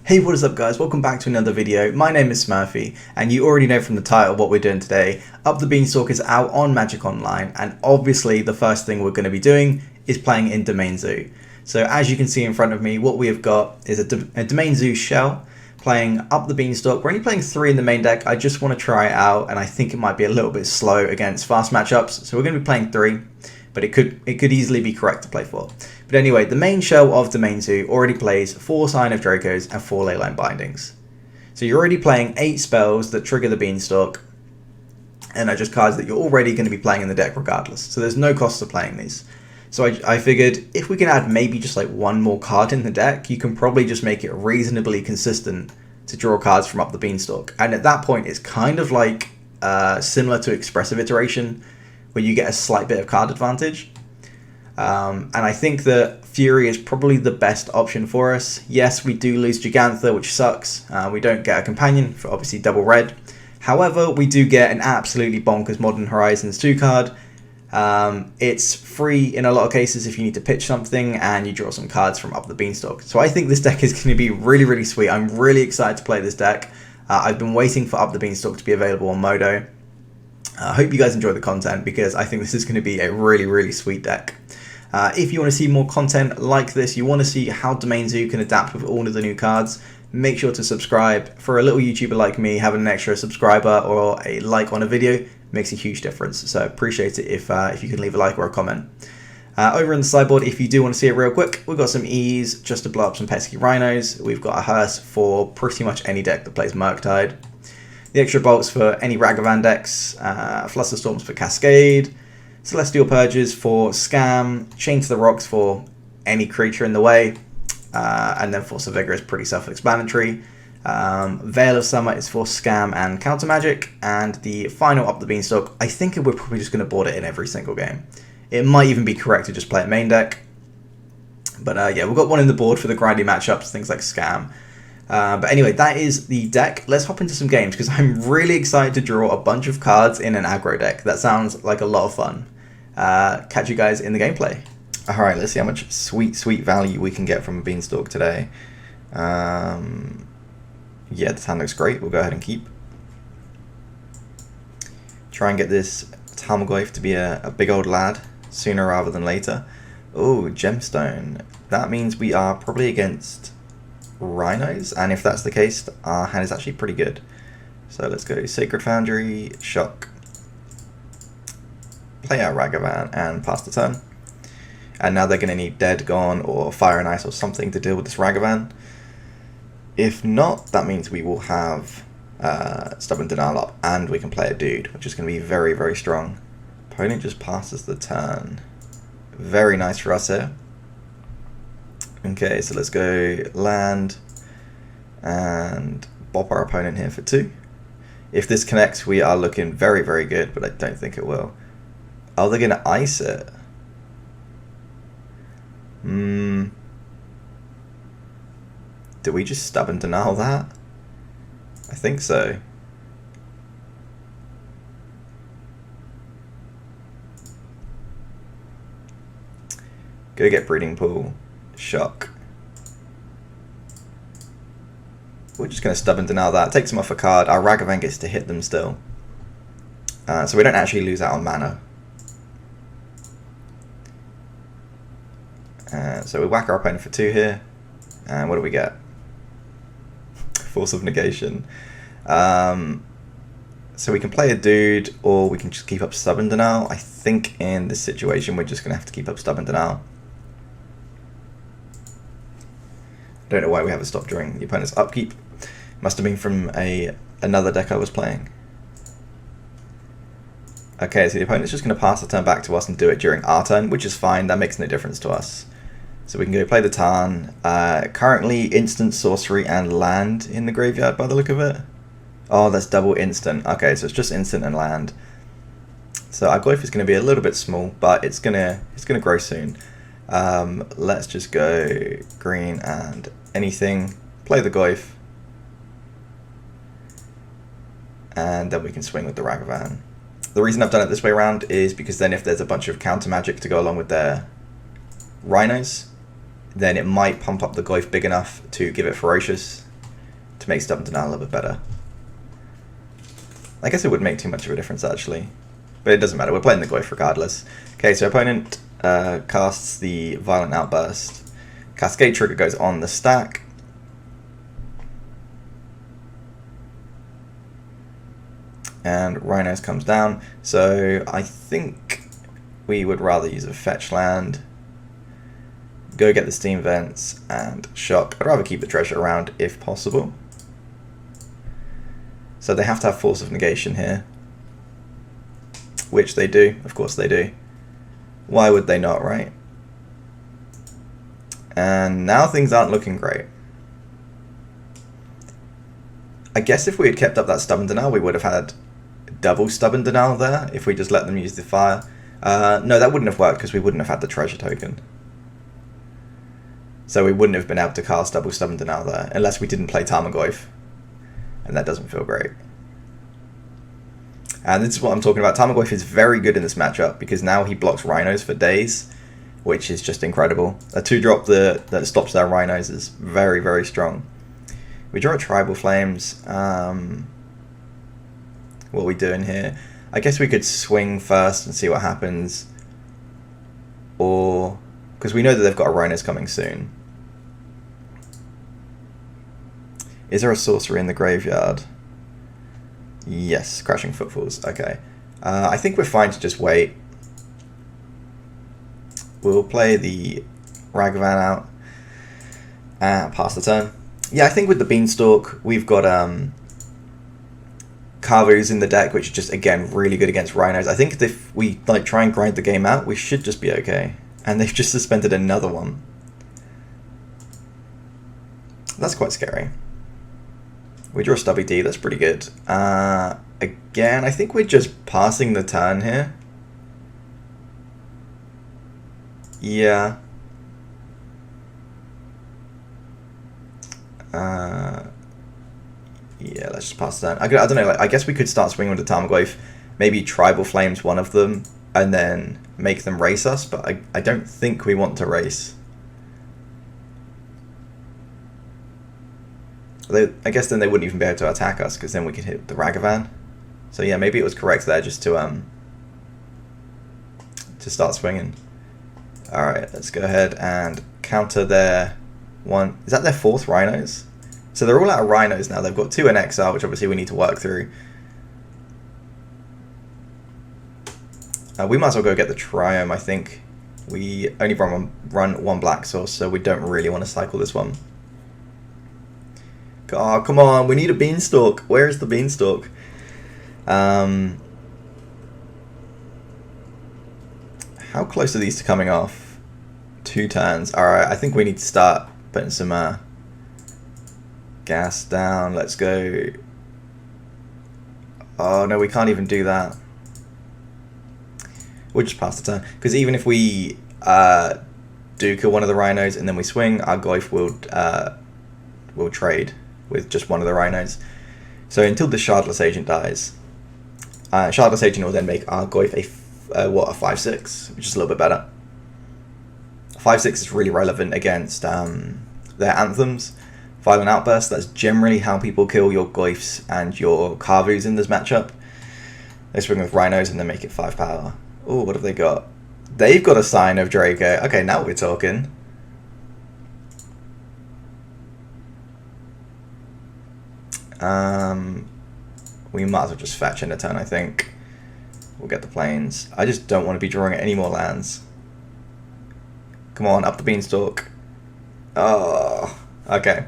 Hey, what is up guys? Welcome back to another video. My name is Smurfy, and you already know from the title what we're doing today. Up the Beanstalk is out on Magic Online, and obviously the first thing we're going to be doing is playing in Domain Zoo. So as you can see in front of me, what we have got is a Domain Zoo shell playing Up the Beanstalk. We're only playing 3 in the main deck. I just want to try it out, and I think it might be a little bit slow against fast matchups. So we're going to be playing 3, but it could easily be correct to play 4. But anyway, the main shell of Domain Zoo already plays 4 Sign of Dracos and 4 Leyline Bindings. So you're already playing 8 spells that trigger the Beanstalk, and are just cards that you're already going to be playing in the deck regardless. So there's no cost to playing these. So I figured if we can add maybe just like one more card in the deck, you can probably just make it reasonably consistent to draw cards from Up the Beanstalk. And at that point, it's kind of like similar to Expressive Iteration, where you get a slight bit of card advantage. And I think that Fury is probably the best option for us. Yes, we do lose Gigantha, which sucks. We don't get a companion for obviously double red. However, we do get an absolutely bonkers Modern Horizons 2 card. It's free in a lot of cases if you need to pitch something and you draw some cards from Up the Beanstalk. So I think this deck is going to be really, really sweet. I'm really excited to play this deck. I've been waiting for Up the Beanstalk to be available on Modo. I hope you guys enjoy the content because I think this is going to be a really, really sweet deck. If you want to see more content like this, you want to see how Domain Zoo can adapt with all of the new cards, make sure to subscribe. For a little YouTuber like me, having an extra subscriber or a like on a video makes a huge difference. So appreciate it if you can leave a like or a comment. Over in the sideboard, if you do want to see it real quick, we've got some E's just to blow up some pesky rhinos. We've got a Hearse for pretty much any deck that plays Murktide. The extra bolts for any Ragavan decks, Flusterstorms for Cascade, Celestial Purges for Scam, Chain to the Rocks for any creature in the way, and then Force of Vigor is pretty self-explanatory. Veil of Summer is for Scam and Counter Magic, and the final Up the Beanstalk, I think we're probably just going to board it in every single game. It might even be correct to just play it main deck, but yeah, we've got one in the board for the grindy matchups, things like Scam. But anyway, that is the deck. Let's hop into some games because I'm really excited to draw a bunch of cards in an aggro deck. That sounds like a lot of fun. Catch you guys in the gameplay. Alright, let's see how much sweet value we can get from a Beanstalk today. Yeah, the hand looks great. We'll go ahead and keep. Try and get this Tarmogoyf to be a big old lad sooner rather than later. Oh, Gemstone. That means we are probably against Rhinos, and if that's the case, our hand is actually pretty good. So let's go Sacred Foundry, Shock, play out Ragavan, and pass the turn. And now they're going to need Dead, Gone, or Fire and Ice or something to deal with this Ragavan. If not, that means we will have Stubborn Denial up, and we can play a Dude, which is going to be very, very strong. Opponent just passes the turn. Very nice for us here. Okay, so let's go land and bop our opponent here for 2. If this connects, we are looking very, very good, but I don't think it will. Oh, they're going to ice it. Do we just Stubborn Denial that? I think so. Go get Breeding Pool. Shock. We're just going to Stubborn Denial that. Takes them off a card. Our Ragavan gets to hit them still. So we don't actually lose out on mana. So we whack our opponent for 2 here. And what do we get? Force of Negation. So we can play a Dude, or we can just keep up Stubborn Denial. I think in this situation we're just going to have to keep up Stubborn Denial. Don't know why we haven't stopped during the opponent's upkeep. Must have been from another deck I was playing. Okay, so the opponent's just going to pass the turn back to us and do it during our turn, which is fine. That makes no difference to us. So we can go play the Tarn. Currently instant, sorcery, and land in the graveyard by the look of it. Oh, that's double instant. Okay, so it's just instant and land. So our Goyf is going to be a little bit small, but it's gonna grow soon. Let's just go green and anything, play the Goyf, and then we can swing with the Ragavan. The reason I've done it this way around is because then if there's a bunch of counter magic to go along with their Rhinos, then it might pump up the Goyf big enough to give it Ferocious, to make stubborn denial a little bit better. I guess it wouldn't make too much of a difference actually, but it doesn't matter. We're playing the Goyf regardless. Okay, so opponent casts the Violent Outburst. Cascade trigger goes on the stack. And Rhinos comes down. So I think we would rather use a fetch land. Go get the Steam Vents and Shock. I'd rather keep the treasure around if possible. So they have to have Force of Negation here. Which they do, of course they do. Why would they not, right? And now things aren't looking great. I guess if we had kept up that Stubborn Denial, we would have had double Stubborn Denial there, if we just let them use the fire. No, that wouldn't have worked, because we wouldn't have had the treasure token. So we wouldn't have been able to cast double Stubborn Denial there, unless we didn't play Tarmogoyf. And that doesn't feel great. And this is what I'm talking about. Tarmogoyf is very good in this matchup, because now he blocks Rhinos for days, which is just incredible. A 2-drop that stops their Rhinos is very, very strong. We draw a Tribal Flames. What are we doing here? I guess we could swing first and see what happens. Or, because we know that they've got a Rhinos coming soon. Is there a sorcery in the graveyard? Yes, Crashing Footfalls. Okay. I think we're fine to just wait. We'll play the Ragavan out. Pass the turn. Yeah, I think with the Beanstalk, we've got Carvus in the deck, which is just, again, really good against Rhinos. I think if we try and grind the game out, we should just be okay. And they've just suspended another one. That's quite scary. We draw Stubby D, that's pretty good. Again, I think we're just passing the turn here. Yeah. Yeah, let's just pass the turn. I don't know, I guess we could start swinging with the Tarmogoyf. Maybe Tribal Flames one of them, and then make them race us, but I don't think we want to race. I guess then they wouldn't even be able to attack us, because then we could hit the Ragavan. So yeah, maybe it was correct there just to start swinging. Alright, let's go ahead and counter their one. Is that their 4th Rhinos? So they're all out of Rhinos now. They've got 2 in exile, which obviously we need to work through. We might as well go get the Triome, I think. We only run one black source, so we don't really want to cycle this one. Oh, come on, we need a Beanstalk. Where is the Beanstalk? How close are these to coming off? 2 turns. Alright, I think we need to start putting some gas down. Let's go. Oh, no, we can't even do that. We'll just pass the turn. Because even if we do kill one of the Rhinos and then we swing, our Goyf will trade with just one of the Rhinos. So until the Shardless Agent dies, Shardless Agent will then make our Goyf a 5/6, which is a little bit better. 5/6 is really relevant against their anthems. Violent Outburst, that's generally how people kill your Goyfs and your Carvus in this matchup. They swing with Rhinos and then make it 5 power. Oh, what have they got? They've got a Sign of Draco. Okay, now we're talking. We might as well just fetch in a turn, I think. We'll get the plains. I just don't want to be drawing any more lands. Come on, up the Beanstalk. Oh, okay.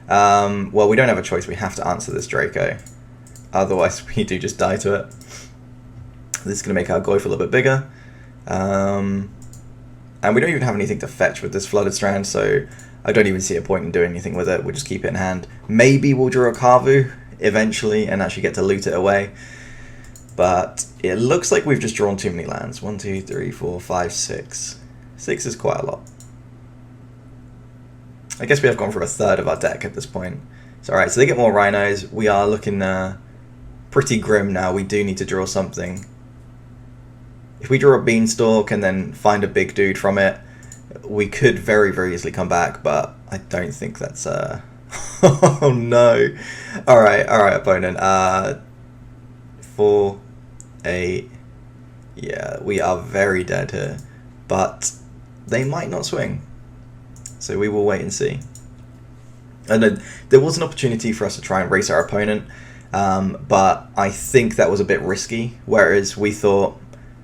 Well, we don't have a choice. We have to answer this Draco. Otherwise, we do just die to it. This is going to make our Goyf a little bit bigger. And we don't even have anything to fetch with this Flooded Strand, so I don't even see a point in doing anything with it. We'll just keep it in hand. Maybe we'll draw a Carvu eventually and actually get to loot it away. But it looks like we've just drawn too many lands. 1, 2, 3, 4, 5, 6. 6 is quite a lot. I guess we have gone for a third of our deck at this point. So alright, so they get more Rhinos. We are looking pretty grim now. We do need to draw something. If we draw a Beanstalk and then find a big dude from it, we could very, very easily come back, but I don't think that's Oh no. Alright, opponent. 4, 8. Yeah, we are very dead here. But they might not swing. So we will wait and see. And then there was an opportunity for us to try and race our opponent, but I think that was a bit risky. Whereas we thought,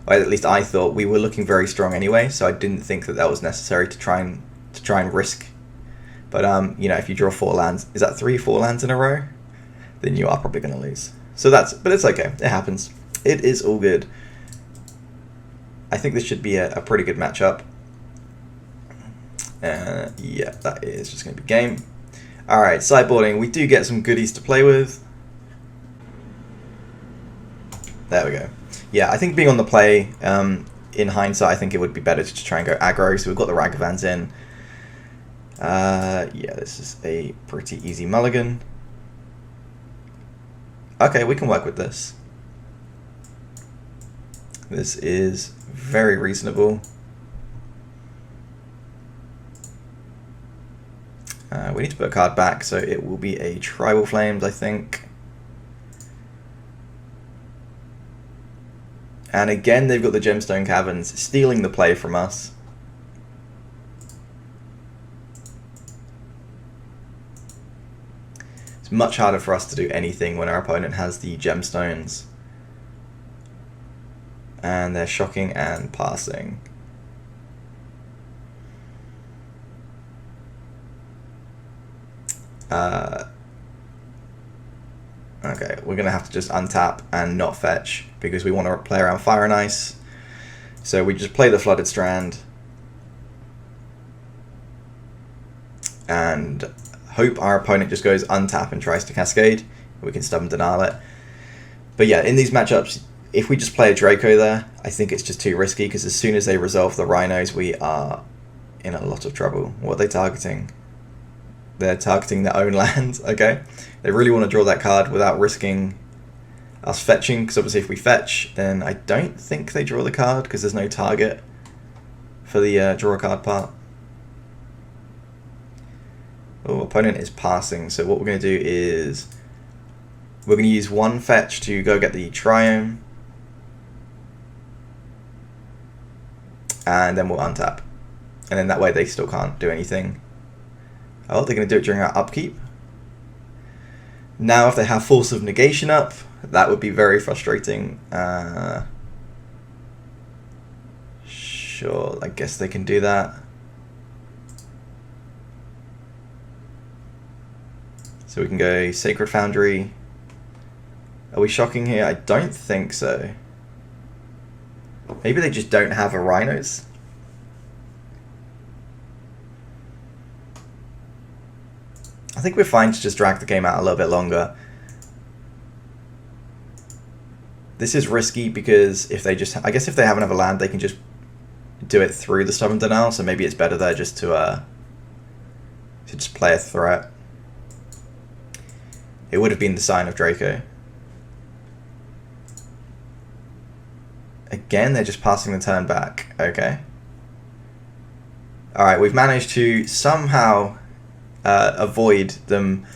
or at least I thought, we were looking very strong anyway. So I didn't think that that was necessary to try and risk. But you know, if you draw 4 lands, is that 3-4 lands in a row? Then you are probably going to lose. So but it's okay. It happens. It is all good. I think this should be a pretty good matchup. Yeah, that is just going to be game. Alright, sideboarding. We do get some goodies to play with. There we go. Yeah, I think being on the play, in hindsight, I think it would be better to just try and go aggro. So we've got the Ragavans in. Yeah, this is a pretty easy mulligan. Okay, we can work with this. This is very reasonable. We need to put a card back, so it will be a Tribal Flames, I think. And again, they've got the Gemstone Caverns stealing the play from us. It's much harder for us to do anything when our opponent has the Gemstones. And they're shocking and passing. Okay, we're going to have to just untap and not fetch because we want to play around Fire and Ice. So we just play the Flooded Strand and hope our opponent just goes untap and tries to Cascade. We can stubborn denial it. But yeah, in these matchups, if we just play a Draco there, I think it's just too risky because as soon as they resolve the Rhinos, we are in a lot of trouble. What are they targeting? They're targeting their own land, okay? They really want to draw that card without risking us fetching, because obviously if we fetch, then I don't think they draw the card, because there's no target for the draw a card part. Oh, opponent is passing, so what we're going to do is we're going to use 1 fetch to go get the Triome, and then we'll untap. And then that way they still can't do anything. Oh, they're going to do it during our upkeep. Now, if they have Force of Negation up, that would be very frustrating. Sure, I guess they can do that. So we can go Sacred Foundry. Are we shocking here? I don't think so. Maybe they just don't have a Rhinos. I think we're fine to just drag the game out a little bit longer. This is risky because if they just, I guess if they have another land, they can just do it through the Stubborn Denial. So maybe it's better there just to just play a threat. It would have been the Sign of Draco. Again, they're just passing the turn back. Okay. Alright, we've managed to somehow avoid them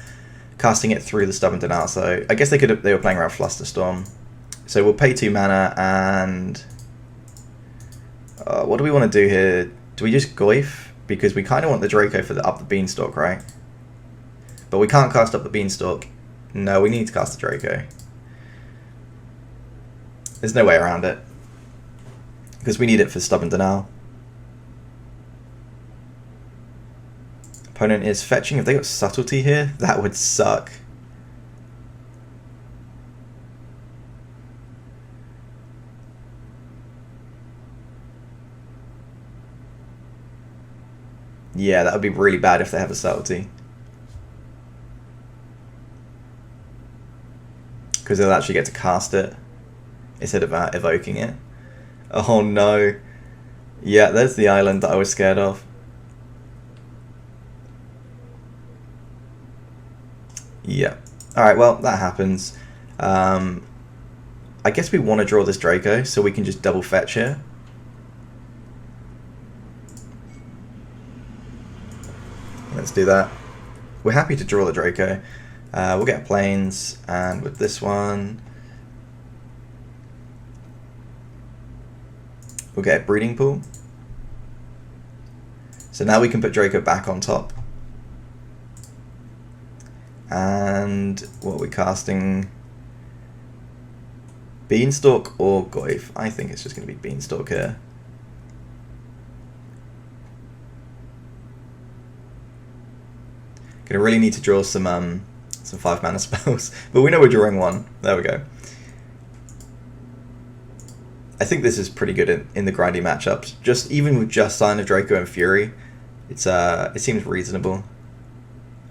casting it through the Stubborn Denial. So I guess they were playing around Flusterstorm. So we'll pay 2 mana and what do we want to do here? Do we just Goyf? Because we kind of want the Draco for up the Beanstalk, right? But we can't cast up the Beanstalk. No, we need to cast the Draco. There's no way around it. Because we need it for Stubborn Denial. Opponent is fetching. If they got Subtlety here, that would suck. Yeah, that would be really bad if they have a Subtlety. Because they'll actually get to cast it instead of evoking it. Oh no. Yeah, there's the island that I was scared of. Yeah. Alright, well, that happens. I guess we want to draw this Draco, so we can just double fetch here. Let's do that. we're happy to draw the Draco. We'll get planes, and with this one, we'll get a breeding pool. So now we can put Draco back on top. And what are we casting? Beanstalk or Goyf? I think it's just going to be Beanstalk here. Gonna really need to draw some 5 mana spells, but we know we're drawing one. There we go. I think this is pretty good in the grindy matchups. Just even with just Sign of Draco and Fury, it seems reasonable.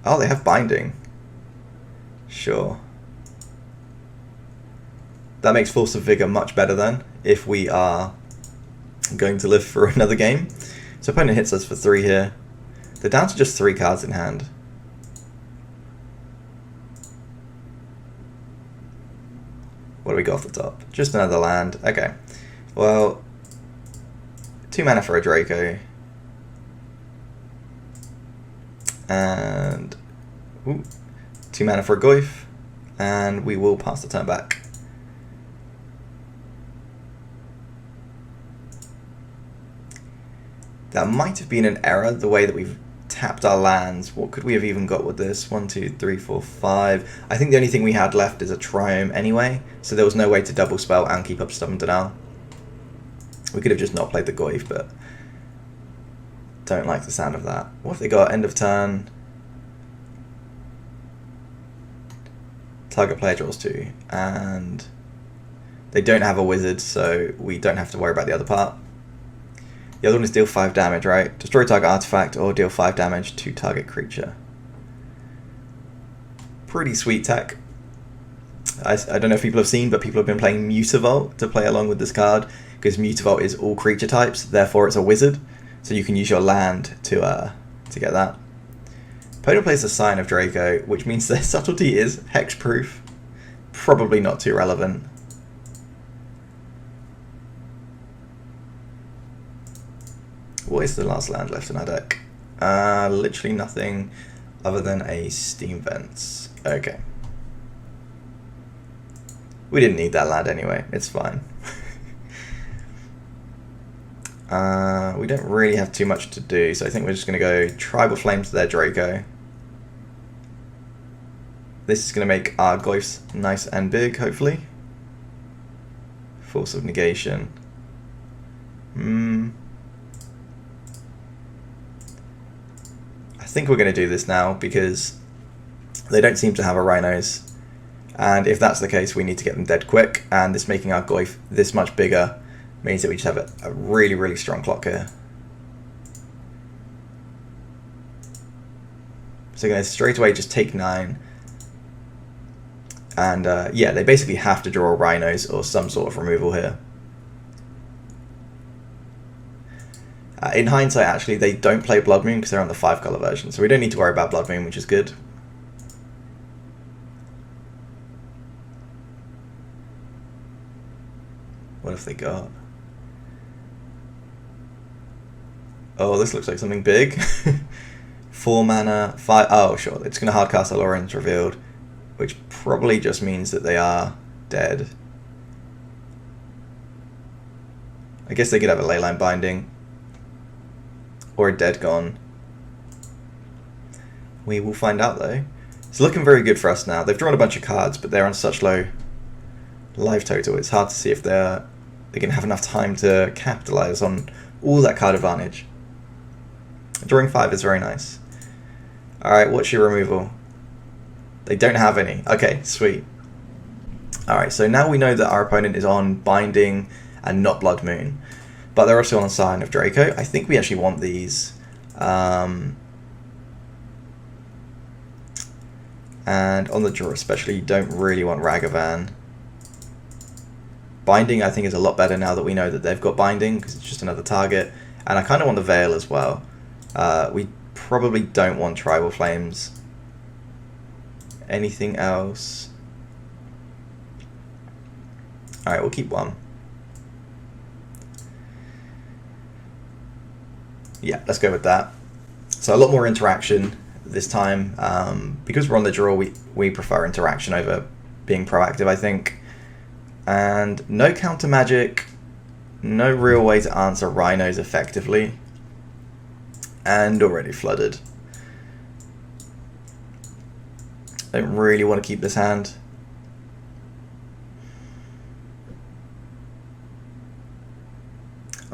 Oh, they have binding. Sure. That makes Force of Vigor much better then, if we are going to live for another game. So opponent hits us for 3 here. They're down to just 3 cards in hand. What do we got off the top? Just another land. Okay. Well, 2 mana for a Draco. And 2 mana for a Goyf. And we will pass the turn back. That might have been an error, the way that we've tapped our lands. What could we have even got with this? 1, 2, 3, 4, 5. I think the only thing we had left is a Triome anyway, so there was no way to double spell and keep up Stubborn Denial. We could have just not played the Goyf, but don't like the sound of that. What have they got? End of turn. Target player draws 2, and they don't have a wizard, so we don't have to worry about the other part. The other one is deal 5 damage, right? Destroy target artifact or deal 5 damage to target creature. Pretty sweet tech. I don't know if people have seen, but people have been playing Mutavault to play along with this card, because Mutavault is all creature types, therefore it's a wizard, so you can use your land to get that. Opponent plays a Sign of Draco, which means their subtlety is hexproof. Probably not too relevant. What is the last land left in our deck? Literally nothing other than a Steam Vents. Okay. We didn't need that land anyway, it's fine. We don't really have too much to do, so I think we're just going to go Tribal Flame to their Draco. This is going to make our Goyfs nice and big, hopefully. Force of Negation. I think we're going to do this now because they don't seem to have a Rhinos, and if that's the case we need to get them dead quick, and this making our Goyf this much bigger means that we just have a really, really strong clock here. So going to straight away just take 9, and yeah, they basically have to draw Rhinos or some sort of removal here. In hindsight, actually, they don't play Blood Moon because they're on the 5-color version, so we don't need to worry about Blood Moon, which is good. What have they got? Oh, this looks like something big. 4 mana, 5... Oh, sure, it's going to hardcast Aloran's Revealed, which probably just means that they are dead. I guess they could have a Leyline Binding. Or a Dead Gone. We will find out though. It's looking very good for us now. They've drawn a bunch of cards, but they're on such low life total. It's hard to see if they're going to have enough time to capitalize on all that card advantage. Drawing 5 is very nice. Alright, what's your removal? They don't have any. Okay, sweet. Alright, so now we know that our opponent is on Binding and not Blood Moon. But they're also on Sign of Draco. I think we actually want these. And on the draw especially, you don't really want Ragavan. Binding I think is a lot better now that we know that they've got Binding, because it's just another target. And I kind of want the Veil as well. We probably don't want Tribal Flames. Anything else? Alright, we'll keep 1. Yeah, let's go with that. So a lot more interaction this time. Because we're on the draw, we prefer interaction over being proactive, I think. And no counter magic, no real way to answer rhinos effectively. And already flooded. Don't really want to keep this hand.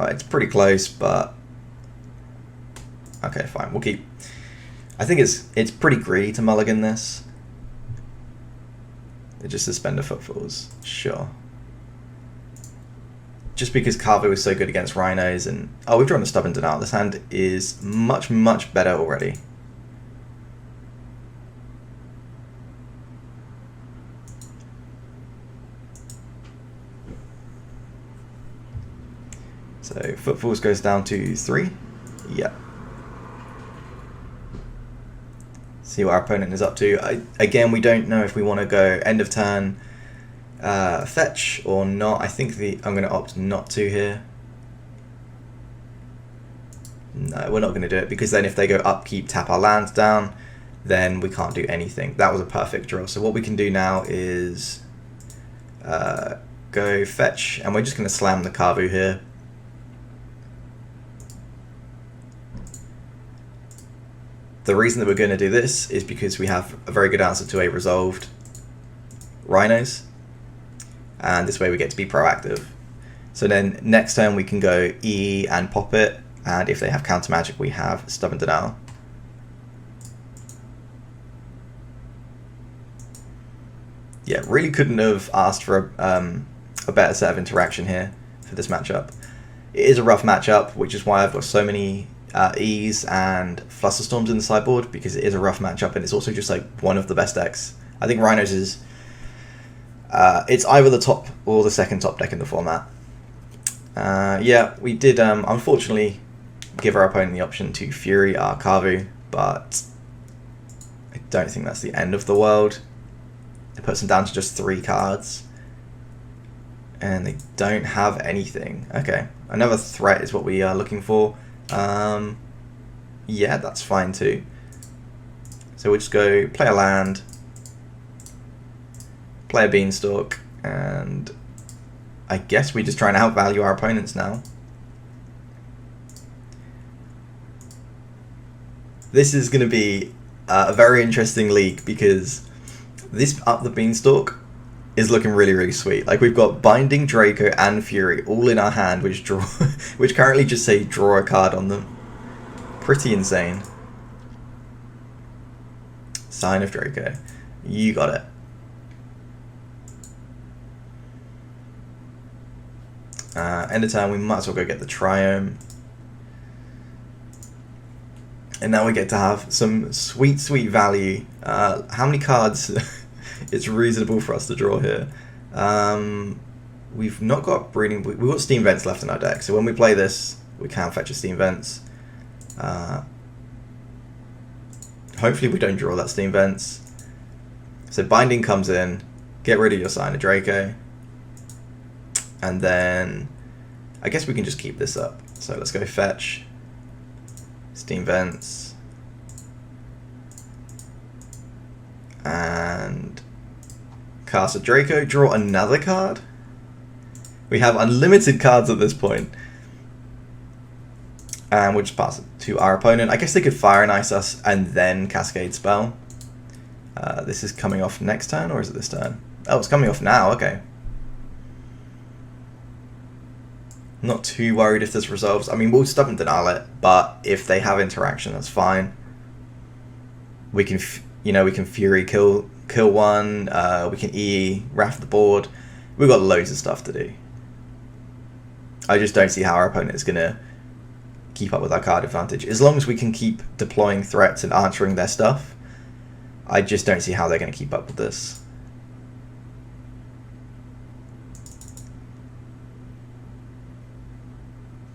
It's pretty close, but okay, fine. We'll keep. I think it's pretty greedy to mulligan this. They just suspend the footfalls, sure. Just because Carvo is so good against rhinos, and we've drawn a stubborn denial. This hand is much better already. So footfalls goes down to 3. Yeah. See what our opponent is up to. Again, we don't know if we want to go end of turn fetch or not. I think I'm going to opt not to here. No, we're not going to do it, because then if they go upkeep, tap our lands down, then we can't do anything. That was a perfect draw. So what we can do now is go fetch, and we're just going to slam the Carvu here. The reason that we're going to do this is because we have a very good answer to a resolved rhinos, and this way we get to be proactive. So then next turn we can go E and pop it, and if they have counter magic we have stubborn denial. Yeah, really couldn't have asked for a better set of interaction here for this matchup. It is a rough matchup, which is why I've got so many E's and Flusterstorms in the sideboard, because it is a rough matchup, and it's also just like one of the best decks. I think Rhinos is it's either the top or the second top deck in the format. Yeah, we did unfortunately give our opponent the option to Fury our Carvu, but I don't think that's the end of the world. It puts them down to just 3 cards, and they don't have anything. Okay, another threat is what we are looking for. Yeah, that's fine too. So we'll just go play a land, play a Beanstalk, and I guess we just try and outvalue our opponents now. This is going to be a very interesting league, because this Up the Beanstalk is looking really sweet. Like, we've got Binding, Draco, and Fury all in our hand, which currently just say draw a card on them. Pretty insane. Sign of Draco. You got it. End of turn, we might as well go get the Triome. And now we get to have some sweet value. How many cards it's reasonable for us to draw here? We've not got Breeding. We've got Steam Vents left in our deck, so when we play this, we can fetch a Steam Vents. Hopefully we don't draw that Steam Vents. So Binding comes in, get rid of your Sign of Draco, and then I guess we can just keep this up. So let's go fetch, Steam Vents, and cast a Draco, draw another card. We have unlimited cards at this point. And we'll just pass it to our opponent. I guess they could Fire and Ice us and then Cascade Spell. This is coming off next turn, or is it this turn? Oh, it's coming off now, okay. Not too worried if this resolves. I mean, we'll Stubborn Denial it, but if they have interaction, that's fine. We can, we can Fury kill one. We can E, Wrath the board. We've got loads of stuff to do. I just don't see how our opponent is going to keep up with our card advantage. As long as we can keep deploying threats and answering their stuff, I just don't see how they're going to keep up with this.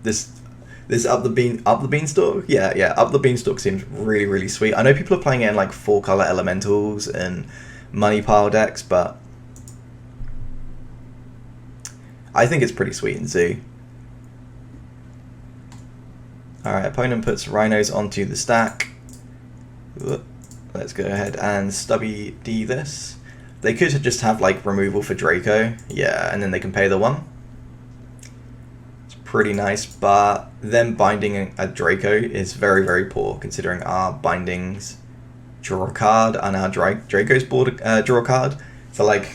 This Up the Beanstalk? Yeah, Up the Beanstalk seems really sweet. I know people are playing it in like 4-color elementals and money pile decks, but I think it's pretty sweet in Zoo. Alright, opponent puts Rhinos onto the stack. let's go ahead and stubby D this. They could just have like removal for Draco, yeah, and then they can pay the 1. It's pretty nice, but them binding a Draco is very, very poor considering our bindings draw a card and our Draco's board draw a card. So like,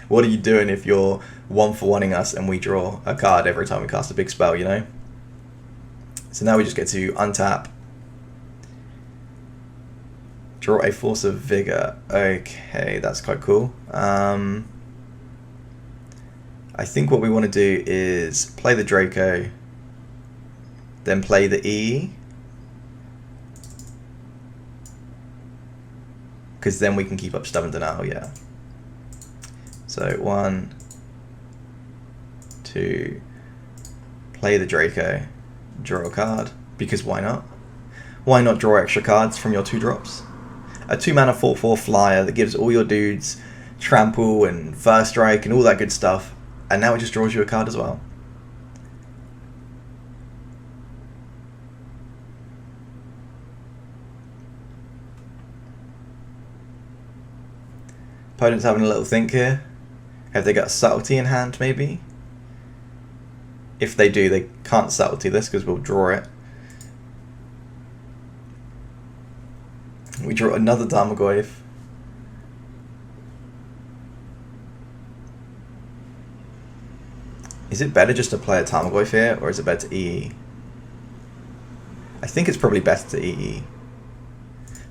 what are you doing if you're 1-for-1ing us and we draw a card every time we cast a big spell, you know? So now we just get to untap. Draw a Force of Vigor. Okay, that's quite cool. I think what we want to do is play the Draco, then play the E. Because then we can keep up Stubborn Denial, yeah. So 1, 2, play the Draco, draw a card, because why not? Why not draw extra cards from your 2-drops? A 2-mana 4/4 flyer that gives all your dudes trample and first strike and all that good stuff, and now it just draws you a card as well. Opponent's having a little think here. Have they got Subtlety in hand, maybe? If they do, they can't Subtlety this because we'll draw it. We draw another Tarmogoyf. Is it better just to play a Tarmogoyf here, or is it better to EE? I think it's probably better to EE.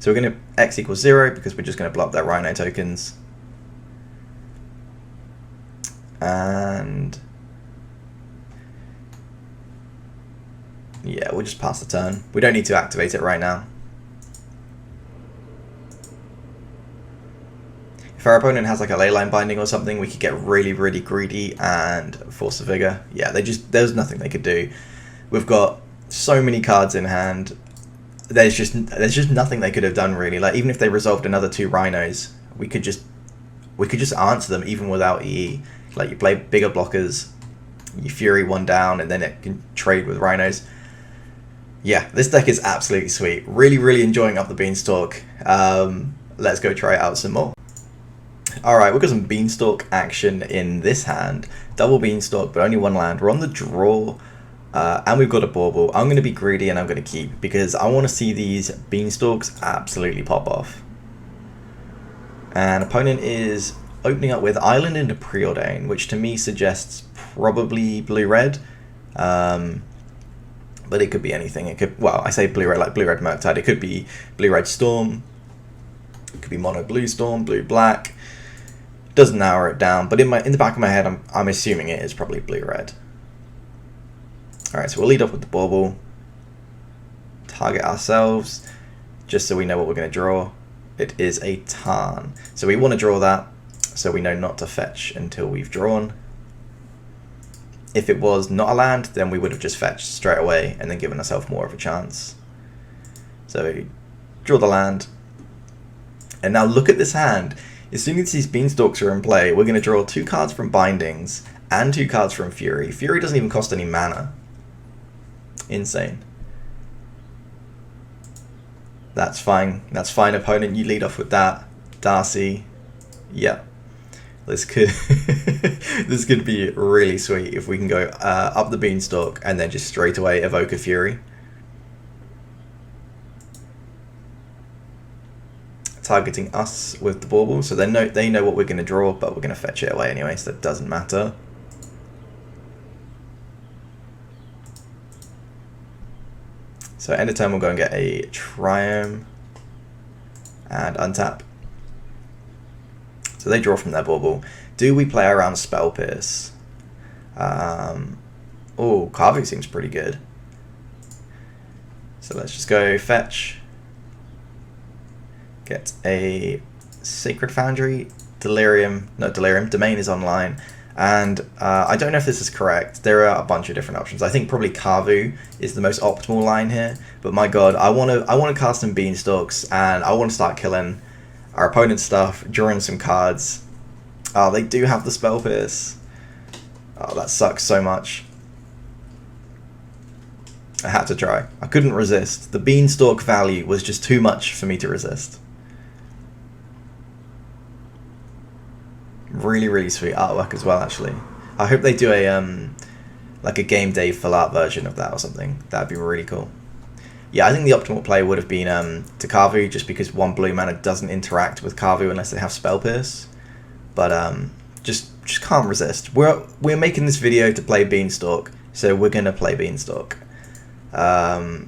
So we're going to X equals 0 because we're just going to blow up their Rhino tokens. And yeah, we'll just pass the turn. We don't need to activate it right now. If our opponent has like a Leyline Binding or something, we could get really, really greedy and Force of Vigor. Yeah, there's nothing they could do. We've got so many cards in hand. There's just nothing they could have done really. Like even if they resolved another 2 Rhinos, we could just answer them even without EE. Like you play bigger blockers, you Fury 1 down, and then it can trade with Rhinos. Yeah, this deck is absolutely sweet. Really, really enjoying Up the Beanstalk. Let's go try it out some more. Alright, we've got some Beanstalk action in this hand. Double Beanstalk, but only 1 land. We're on the draw, and we've got a Bauble. I'm going to be greedy and I'm going to keep, because I want to see these Beanstalks absolutely pop off. And opponent is opening up with Island into Preordain, which to me suggests probably blue-red. But it could be anything. It could, well, I say blue-red like blue-red Murktide. It could be blue-red Storm. It could be mono-blue Storm, blue-black. Doesn't narrow it down, but in the back of my head, I'm assuming it is probably blue-red. All right, so we'll lead off with the Bauble. Target ourselves, just so we know what we're going to draw. It is a Tarn, so we want to draw that, so we know not to fetch until we've drawn. If it was not a land, then we would have just fetched straight away and then given ourselves more of a chance. So draw the land, and now look at this hand. As soon as these Beanstalks are in play, we're going to draw 2 cards from Bindings and 2 cards from Fury. Fury doesn't even cost any mana. Insane. That's fine. That's fine, opponent. You lead off with that. Darcy. Yeah. This could this could be really sweet if we can go up the Beanstalk and then just straight away evoke a Fury. Targeting us with the Bauble, so they know what we're going to draw, but we're going to fetch it away anyway, so that doesn't matter. So end of turn we'll go and get a Triome and untap. So they draw from their Bauble. Do we play around Spell Pierce? Oh, Carvu seems pretty good. So let's just go fetch. Get a Sacred Foundry, Delirium, Domain is online, and I don't know if this is correct. There are a bunch of different options. I think probably Carvu is the most optimal line here, but my god, I want to cast some Beanstalks, and I want to start killing our opponent's stuff, drawing some cards. Oh, they do have the Spell Pierce. Oh, that sucks so much. I had to try. I couldn't resist. The Beanstalk value was just too much for me to resist. Really, really sweet artwork as well, actually. I hope they do a like a game day full art version of that or something. That'd be really cool. Yeah, I think the optimal play would have been to Kavu, just because 1 blue mana doesn't interact with Kavu unless they have Spell Pierce. But just can't resist. We're making this video to play Beanstalk, so we're gonna play Beanstalk. I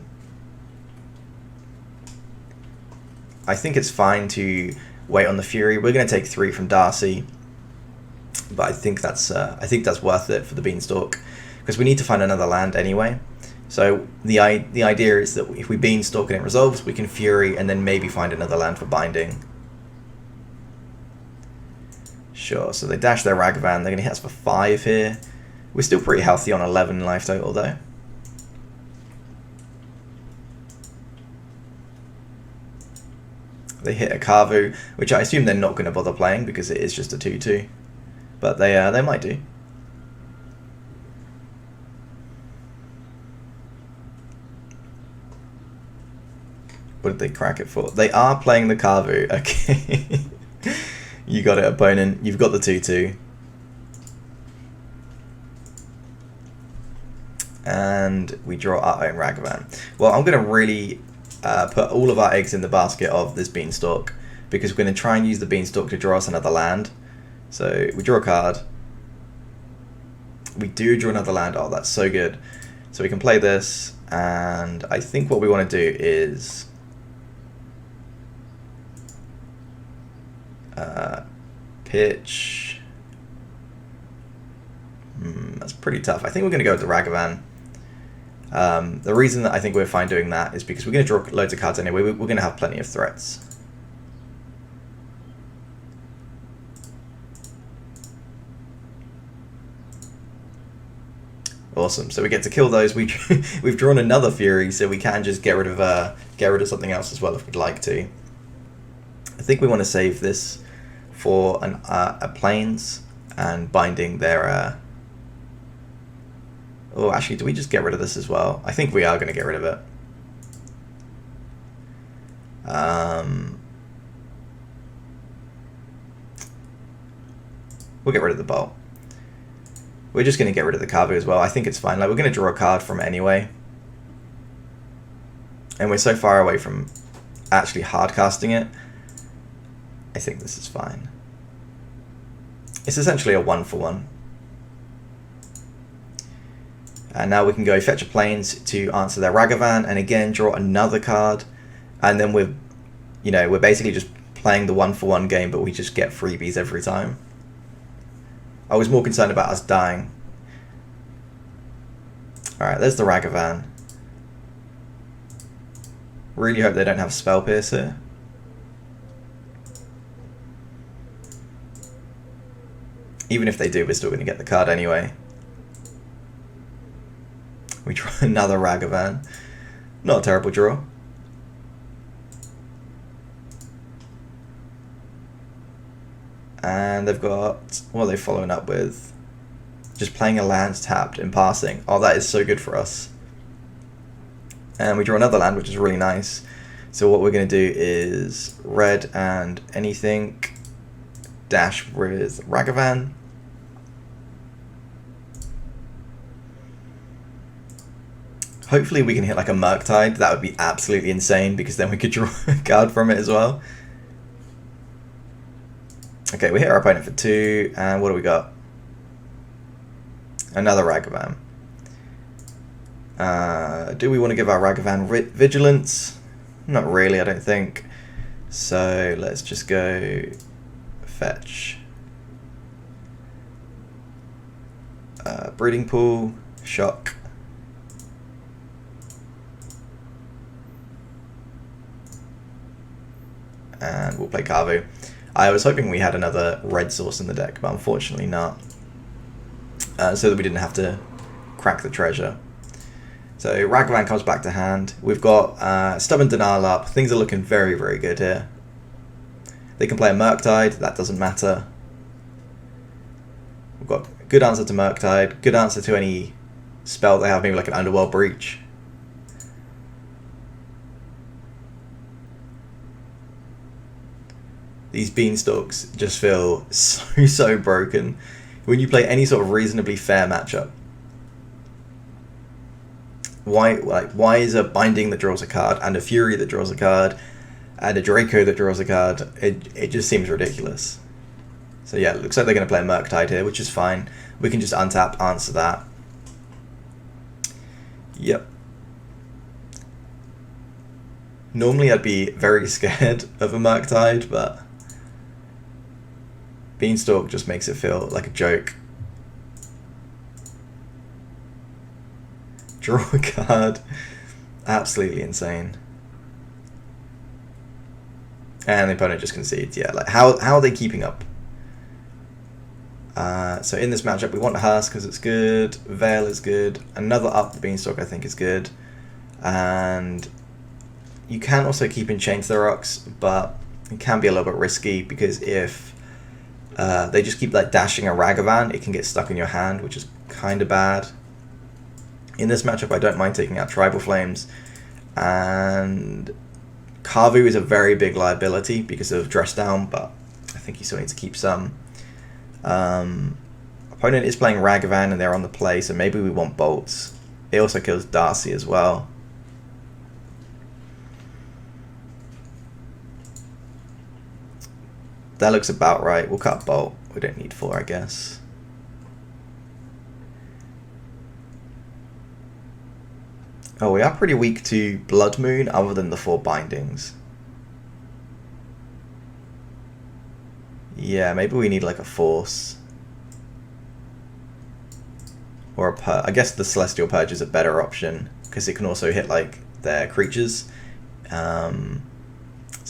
think it's fine to wait on the Fury. We're gonna take 3 from Darcy, but I think that's worth it for the Beanstalk, because we need to find another land anyway. So the idea is that if we Beanstalk and it resolves, we can Fury and then maybe find another land for binding. Sure, so they dash their Ragavan. They're going to hit us for 5 here. We're still pretty healthy on 11 life total though. They hit a Kavu, which I assume they're not going to bother playing because it is just a 2/2. But they might do. What did they crack it for? They are playing the Kavu. Okay. You got it, opponent. You've got the 2/2. And we draw our own Ragavan. Well, I'm going to really put all of our eggs in the basket of this Beanstalk, because we're going to try and use the Beanstalk to draw us another land. So we draw a card. We do draw another land. Oh, that's so good. So we can play this, and I think what we want to do is pitch. That's pretty tough. I think we're going to go with the Ragavan. The reason that I think we're fine doing that is because we're going to draw loads of cards anyway. We're going to have plenty of threats. Awesome. So we get to kill those. We've drawn another Fury, so we can just get rid of something else as well if we'd like to. I think we want to save this for a Plains and binding their. Oh, actually, do we just get rid of this as well? I think we are going to get rid of it. We'll get rid of the Bolt. We're just going to get rid of the Kavu as well. I think it's fine. Like, we're going to draw a card from it anyway. And we're so far away from actually hard casting it. I think this is fine. It's essentially a 1-for-1. And now we can go fetch a Plains to answer their Ragavan, and again draw another card. And then we're basically just playing the 1-for-1 game, but we just get freebies every time. I was more concerned about us dying. Alright, there's the Ragavan. Really hope they don't have Spell Pierce here. Even if they do, we're still going to get the card anyway. We draw another Ragavan. Not a terrible draw. And they've got, what are they following up with? Just playing a land tapped in passing. Oh, that is so good for us. And we draw another land, which is really nice. So what we're going to do is red and anything. Dash with Ragavan. Hopefully we can hit like a Murktide. That would be absolutely insane, because then we could draw a card from it as well. Okay, we hit our opponent for 2, and what do we got? Another Ragavan. Do we want to give our Ragavan Vigilance? Not really, I don't think. So let's just go fetch. Breeding Pool, Shock. And we'll play Kavu. I was hoping we had another red source in the deck, but unfortunately not. So that we didn't have to crack the treasure. So Ragavan comes back to hand. We've got Stubborn Denial up. Things are looking very, very good here. They can play a Murktide. That doesn't matter. We've got good answer to Murktide. Good answer to any spell they have, maybe like an Underworld Breach. These Beanstalks just feel so broken when you play any sort of reasonably fair matchup. Why is a Binding that draws a card, and a Fury that draws a card, and a Draco that draws a card? It just seems ridiculous. So yeah, it looks like they're going to play a Murktide here, which is fine. We can just untap, answer that. Yep. Normally I'd be very scared of a Murktide, but Beanstalk just makes it feel like a joke. Draw a card. Absolutely insane. And the opponent just concedes. Yeah, like how are they keeping up? So in this matchup we want Hearse because it's good. Veil is good. Another up the Beanstalk I think is good. And you can also keep in Chain to the Rocks, but it can be a little bit risky because if they just keep like dashing a Ragavan, it can get stuck in your hand, which is kind of bad. In this matchup, I don't mind taking out Tribal Flames, and Kavu is a very big liability because of Dress Down, but I think you still need to keep some. Opponent is playing Ragavan and they're on the play, so maybe we want Bolts. It also kills Darcy as well. That looks about right. We'll cut Bolt. We don't need 4, I guess. Oh, we are pretty weak to Blood Moon other than the 4 bindings. Yeah, maybe we need like a Force. Or a Purge. I guess the Celestial Purge is a better option because it can also hit like their creatures. So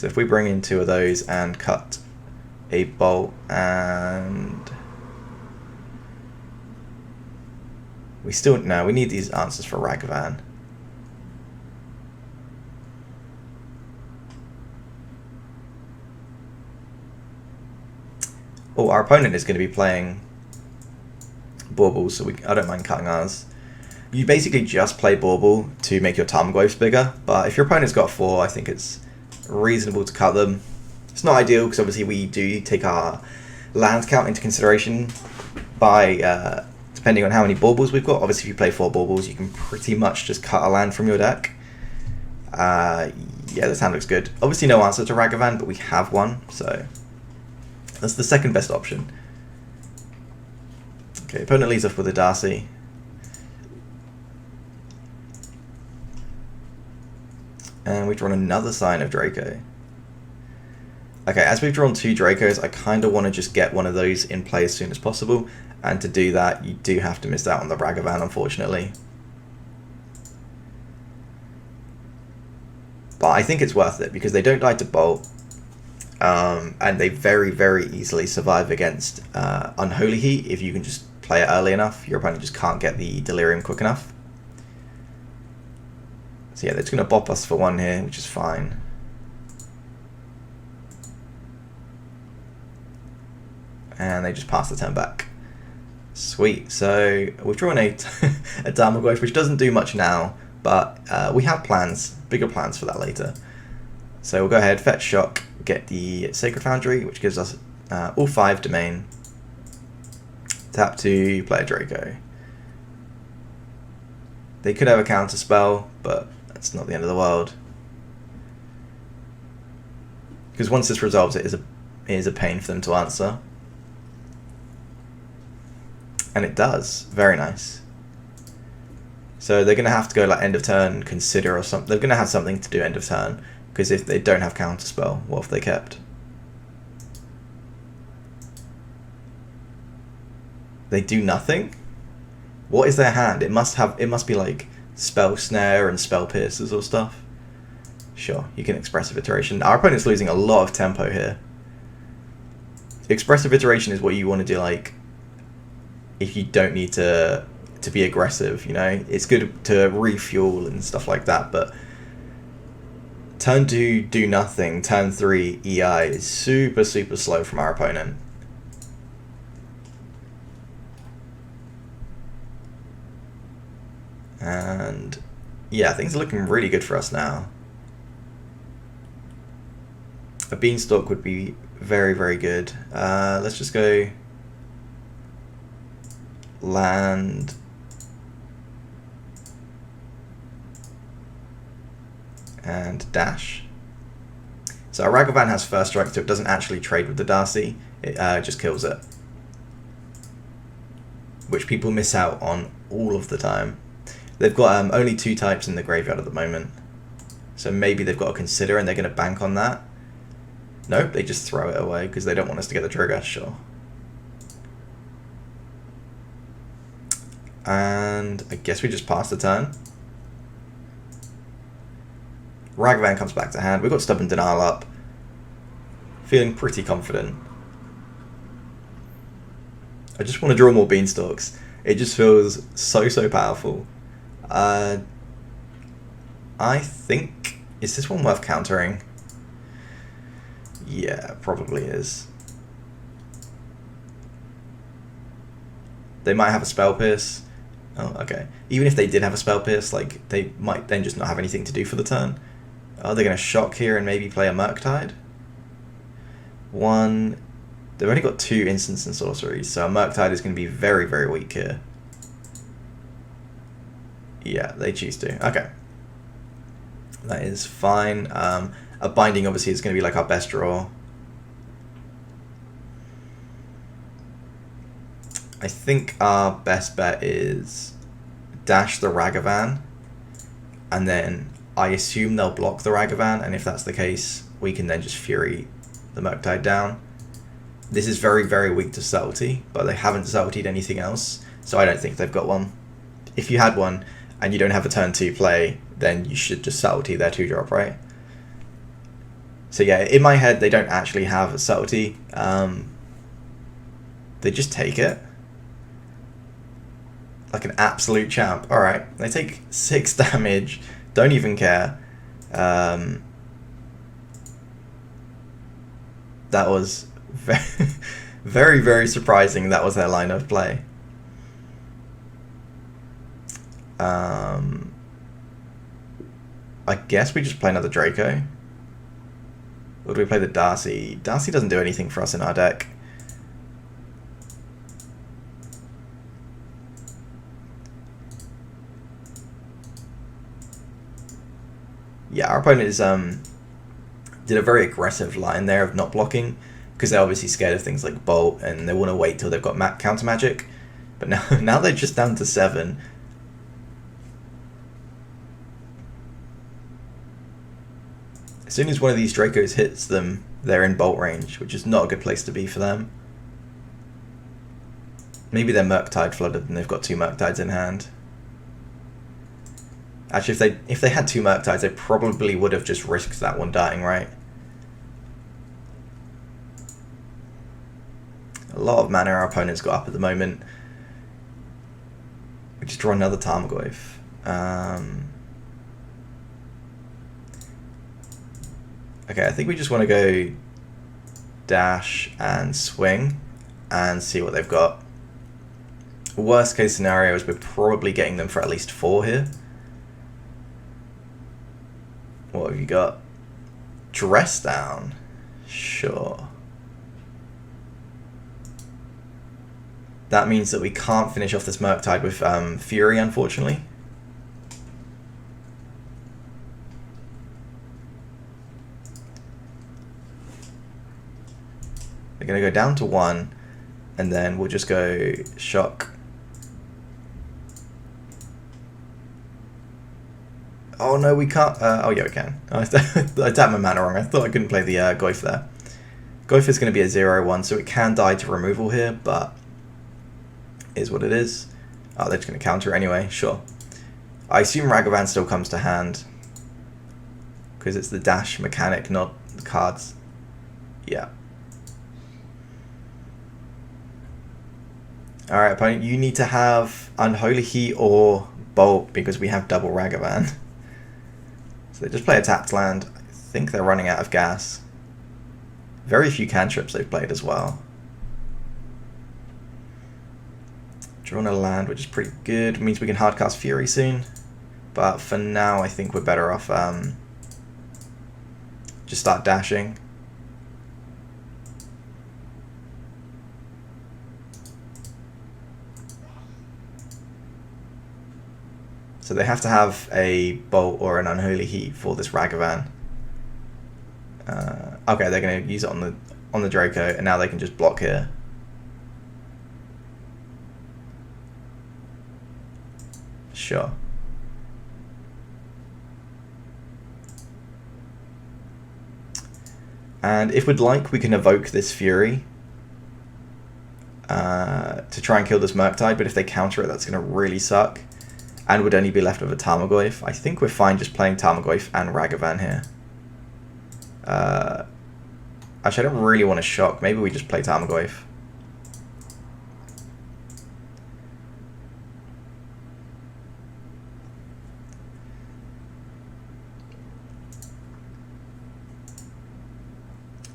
if we bring in 2 of those and cut a Bolt, and we need these answers for Ragavan. Oh, our opponent is going to be playing Baubles, so I don't mind cutting ours. You basically just play Bauble to make your Tarmogoyfs bigger, but if your opponent's got 4, I think it's reasonable to cut them. It's not ideal because obviously we do take our land count into consideration by depending on how many Baubles we've got. Obviously if you play 4 Baubles, you can pretty much just cut a land from your deck. Yeah, this hand looks good. Obviously no answer to Ragavan, but we have one, so that's the second best option. Okay, opponent leads off with a Darcy. And we've drawn another Sign of Draco. Okay, as we've drawn 2 Dracos, I kind of want to just get one of those in play as soon as possible. And to do that, you do have to miss out on the Ragavan, unfortunately. But I think it's worth it because they don't die to Bolt. And they very, very easily survive against Unholy Heat if you can just play it early enough. Your opponent just can't get the Delirium quick enough. So yeah, they're just going to bop us for 1 here, which is fine. And they just pass the turn back. Sweet. So we've drawn a Tarmogoyf, which doesn't do much now, but we have plans, bigger plans for that later. So we'll go ahead, fetch Shock, get the Sacred Foundry, which gives us all 5 domain. Tap to play a Draco. They could have a counter spell, but that's not the end of the world. Because once this resolves, it is a pain for them to answer. And it does. Very nice. So they're going to have to go like end of turn, consider or something. They're going to have something to do end of turn. Because if they don't have counterspell, what have they kept? They do nothing? What is their hand? It must be like Spell Snare and Spell Piercers or stuff. Sure, you can Expressive Iteration. Our opponent's losing a lot of tempo here. Expressive Iteration is what you want to do like if you don't need to be aggressive, you know? It's good to refuel and stuff like that, but turn 2, do nothing. Turn 3, EI is super, super slow from our opponent. And yeah, things are looking really good for us now. A Beanstalk would be Very, very good. Let's just go land. And dash. So our Ragavan has first strike, so it doesn't actually trade with the Darcy. It just kills it. Which people miss out on all of the time. They've got only 2 types in the graveyard at the moment. So maybe they've got to consider and they're going to bank on that. Nope, they just throw it away because they don't want us to get the trigger, sure. And I guess we just pass the turn. Ragavan comes back to hand. We've got Stubborn Denial up. Feeling pretty confident. I just want to draw more Beanstalks. It just feels so powerful. I think... Is this one worth countering? Yeah, probably is. They might have a Spell Pierce. Oh, okay. Even if they did have a Spell Pierce, like, they might then just not have anything to do for the turn. Are they going to shock here and maybe play a Murktide? They've only got 2 instants and sorceries, so a Murktide is going to be very weak here. Yeah, they choose to. Okay. That is fine. A Binding obviously is going to be like our best draw. I think our best bet is dash the Ragavan, and then I assume they'll block the Ragavan, and if that's the case, we can then just Fury the Murktide down. This is very weak to Subtlety, but they haven't Subtletied anything else, so I don't think they've got one. If you had one, and you don't have a turn 2 play, then you should just Subtlety their 2-drop, right? So yeah, in my head, they don't actually have a Subtlety. They just take it. Like an absolute champ. Alright, they take 6 damage. Don't even care. That was very surprising. That was their line of play. I guess we just play another Draco. Or do we play the Darcy? Darcy doesn't do anything for us in our deck. Yeah, our opponent is did a very aggressive line there of not blocking, because they're obviously scared of things like Bolt, and they want to wait till they've got counter magic. But now they're just down to 7. As soon as one of these Dracos hits them, they're in Bolt range, which is not a good place to be for them. Maybe they're Murktide flooded and they've got 2 Murktides in hand. Actually, if they had 2 Murktides, they probably would have just risked that one dying, right? A lot of mana our opponent's got up at the moment. We just draw another Tarmogoyf. Okay, I think we just want to go dash and swing and see what they've got. Worst case scenario is we're probably getting them for at least 4 here. What have you got? Dress down. Sure. That means that we can't finish off this Murktide with Fury, unfortunately. They're going to go down to 1, and then we'll just go shock. Oh no, we can't. Oh yeah, we can. I tapped my mana wrong. I thought I couldn't play the Goyf there. Goyf is going to be a 0/1, so it can die to removal here, but is what it is. Oh, they're just going to counter anyway. Sure. I assume Ragavan still comes to hand because it's the dash mechanic, not the cards. Yeah. Alright, opponent, you need to have Unholy Heat or Bolt because we have double Ragavan. So they just play a tapped land. I think they're running out of gas. Very few cantrips they've played as well. Drawn a land, which is pretty good. It means we can hardcast Fury soon. But for now, I think we're better off just start dashing. So they have to have a bolt or an unholy heat for this Ragavan. Okay, they're going to use it on the Draco, and now they can just block here. Sure. And if we'd like, we can evoke this Fury to try and kill this Murktide, but if they counter it, that's going to really suck. And would only be left with a Tarmogoyf. I think we're fine just playing Tarmogoyf and Ragavan here. Actually, I don't really want to shock. Maybe we just play Tarmogoyf.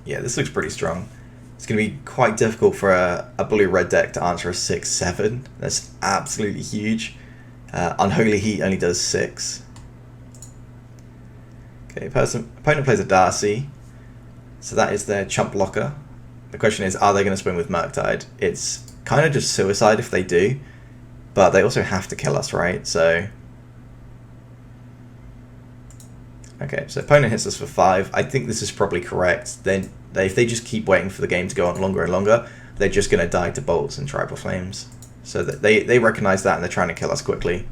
Yeah, this looks pretty strong. It's going to be quite difficult for a blue-red deck to answer a 6-7. That's absolutely huge. Unholy Heat only does 6. Okay, opponent plays a Darcy. So that is their chump blocker. The question is, are they going to swing with Murktide? It's kind of just suicide if they do. But they also have to kill us, right? So... Okay, so opponent hits us for 5. I think this is probably correct. Then if they just keep waiting for the game to go on longer and longer, they're just going to die to bolts and tribal flames. So that they recognize that and they're trying to kill us quickly.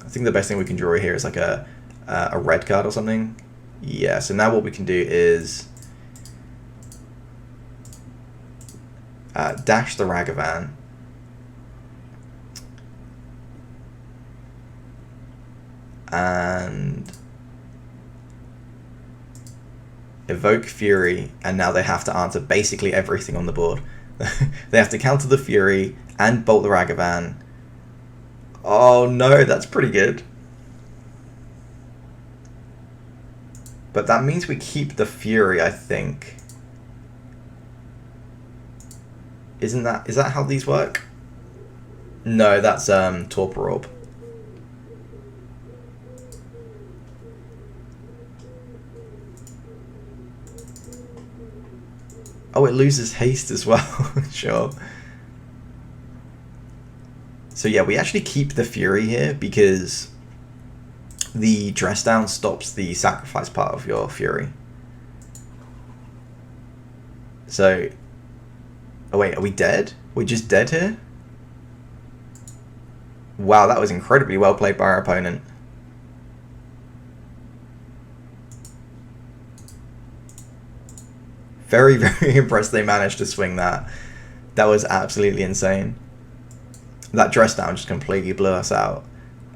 I think the best thing we can draw here is like a red card or something. Yeah, so now what we can do is dash the Ragavan. And evoke Fury, and now they have to answer basically everything on the board. They have to counter the Fury and bolt the Ragavan. Oh no, that's pretty good. But that means we keep the Fury, I think. Is that how these work? No, that's Torpor Orb. Oh, it loses haste as well. Sure. So yeah, we actually keep the Fury here because the dress down stops the sacrifice part of your Fury. So, oh wait, are we dead? We're just dead here? Wow, that was incredibly well played by our opponent. Very, very impressed they managed to swing that. That was absolutely insane. That dress down just completely blew us out.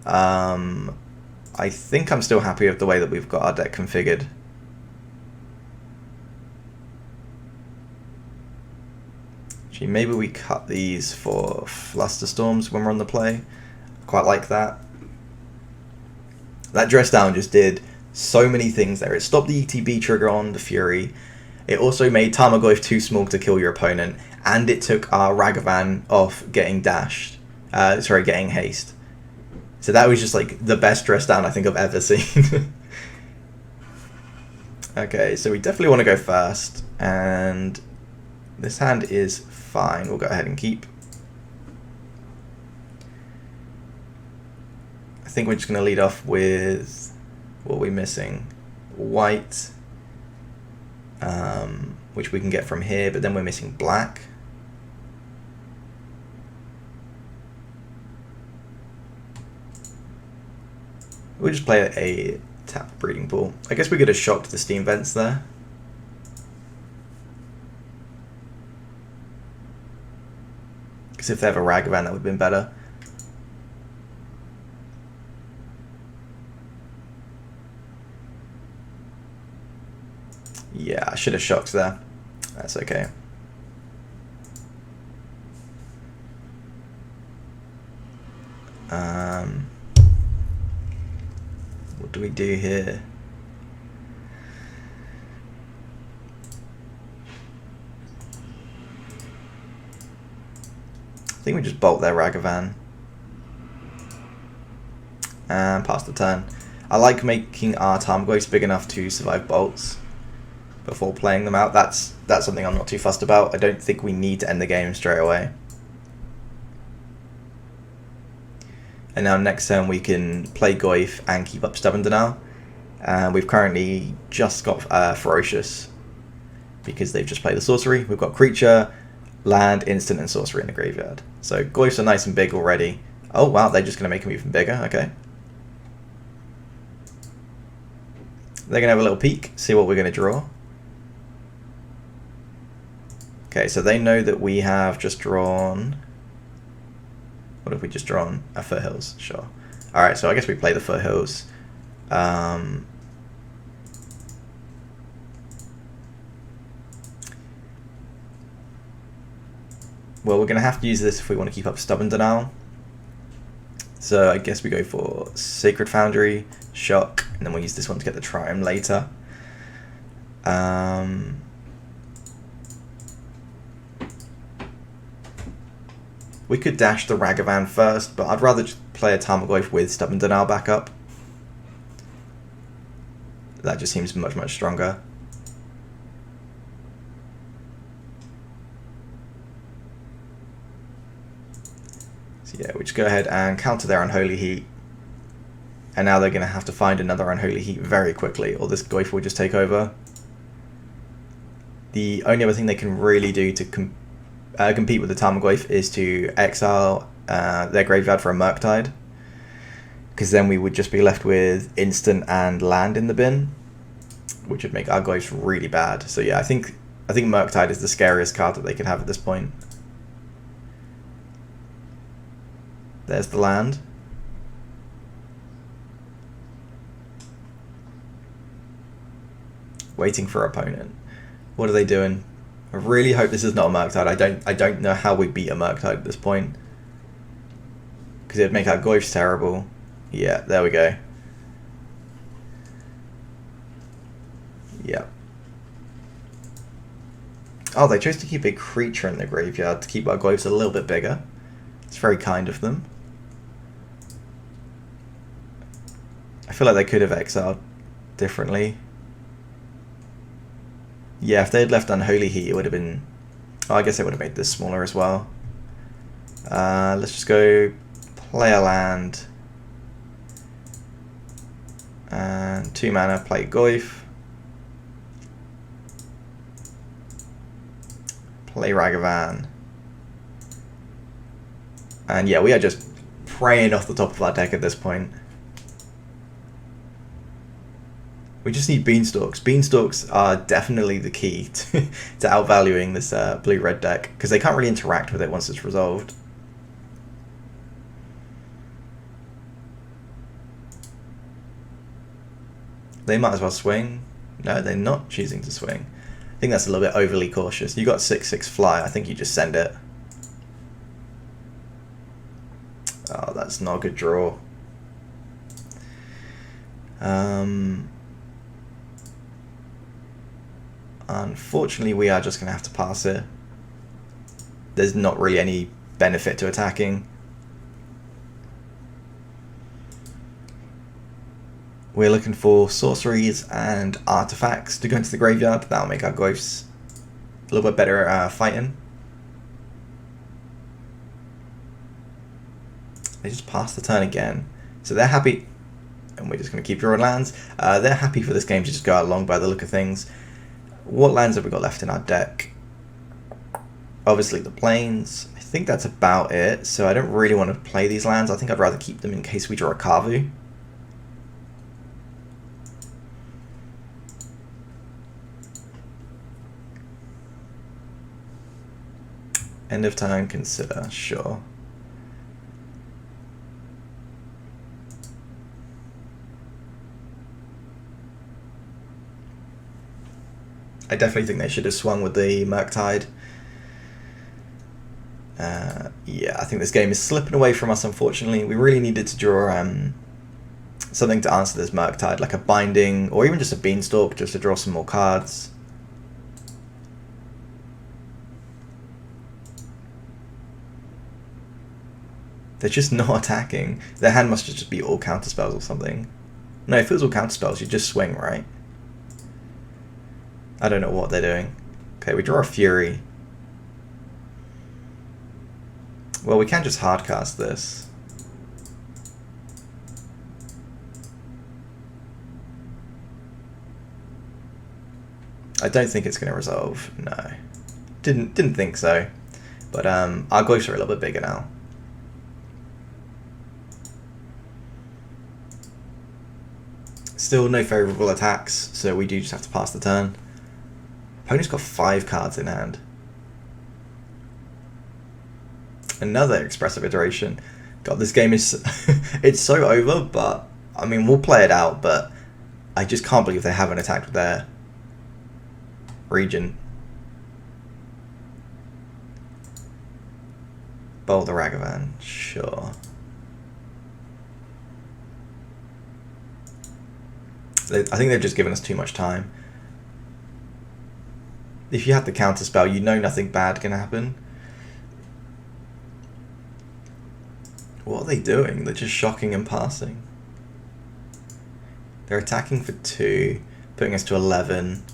I think I'm still happy with the way that we've got our deck configured. Actually, maybe we cut these for Flusterstorms when we're on the play. Quite like that. That dress down just did so many things there. It stopped the ETB trigger on the Fury. It also made Tarmogoyf too small to kill your opponent, and it took our Ragavan off getting dashed. Getting haste. So that was just like the best dress down I think I've ever seen. Okay, so we definitely want to go first, and this hand is fine. We'll go ahead and keep. I think we're just going to lead off with what we're missing. White. Which we can get from here, but then we're missing black. We'll just play a tap breeding pool. I guess we could have shocked the steam vents there. Because if they have a Ragavan, that would have been better. Yeah, I should have shocked there. That's okay. What do we do here? I think we just bolt their Ragavan. And pass the turn. I like making our Tarmogoyfs big enough to survive bolts before playing them out. That's something I'm not too fussed about. I don't think we need to end the game straight away. And now next turn we can play Goyf and keep up Stubborn Denial. And we've currently just got Ferocious, because they've just played the sorcery. We've got creature, land, instant, and sorcery in the graveyard. So Goyfs are nice and big already. Oh wow, they're just going to make them even bigger. Okay. They're going to have a little peek, see what we're going to draw. Okay, so they know that we have just drawn... What have we just drawn? A Foothills, sure. Alright, so I guess we play the Foothills. Well, we're going to have to use this if we want to keep up Stubborn Denial. So I guess we go for Sacred Foundry, Shock, and then we'll use this one to get the Triumph later. We could dash the Ragavan first, but I'd rather just play a Tarmogoyf with Stubborn Denial backup. That just seems much, much stronger. So yeah, we just go ahead and counter their Unholy Heat. And now they're going to have to find another Unholy Heat very quickly, or this Goyf will just take over. The only other thing they can really do to compete with the Tarmogoyf is to exile their graveyard for a Murktide, because then we would just be left with instant and land in the bin, which would make our Goyfs really bad. So yeah, I think Murktide is the scariest card that they could have at this point. There's the land. Waiting for opponent. What are they doing? I really hope this is not a Murktide. I don't know how we beat a Murktide at this point, because it'd make our Goyfs terrible. Yeah, there we go. Yeah. Oh, they chose to keep a creature in the graveyard to keep our Goyfs a little bit bigger. It's very kind of them. I feel like they could have exiled differently. Yeah, if they had left Unholy Heat, it would have been... Oh, I guess they would have made this smaller as well. Let's just go play a land. And 2 mana, play Goyf. Play Ragavan. And yeah, we are just praying off the top of our deck at this point. We just need Beanstalks. Beanstalks are definitely the key to outvaluing this blue-red deck, because they can't really interact with it once it's resolved. They might as well swing. No, they're not choosing to swing. I think that's a little bit overly cautious. You got 6/6 fly. I think you just send it. Oh, that's not a good draw. Unfortunately, we are just going to have to pass it. There's not really any benefit to attacking. We're looking for sorceries and artifacts to go into the graveyard. That'll make our Goyfs a little bit better fighting. They just passed the turn again. So they're happy, and we're just going to keep drawing lands. They're happy for this game to just go out along by the look of things. What lands have we got left in our deck? Obviously the plains. I think that's about it. So I don't really want to play these lands. I think I'd rather keep them in case we draw a Kavu. End of turn, consider, sure. I definitely think they should have swung with the Murktide. Yeah, I think this game is slipping away from us, unfortunately. We really needed to draw something to answer this Murktide, like a Binding, or even just a Beanstalk, just to draw some more cards. They're just not attacking. Their hand must just be all counterspells or something. No, if it was all counterspells, you just swing, right? I don't know what they're doing. Okay, we draw a Fury. Well, we can just hardcast this. I don't think it's going to resolve. No, didn't think so. But our glyphs are a little bit bigger now. Still no favourable attacks, so we do just have to pass the turn. Opponent's got 5 cards in hand. Another expressive iteration. God, this game is it's so over, but I mean we'll play it out, but I just can't believe they haven't attacked with their region. Bolt the Ragavan, sure. I think they've just given us too much time. If you had the counter spell, you know nothing bad can happen. What are they doing? They're just shocking and passing. They're attacking for 2, putting us to 11.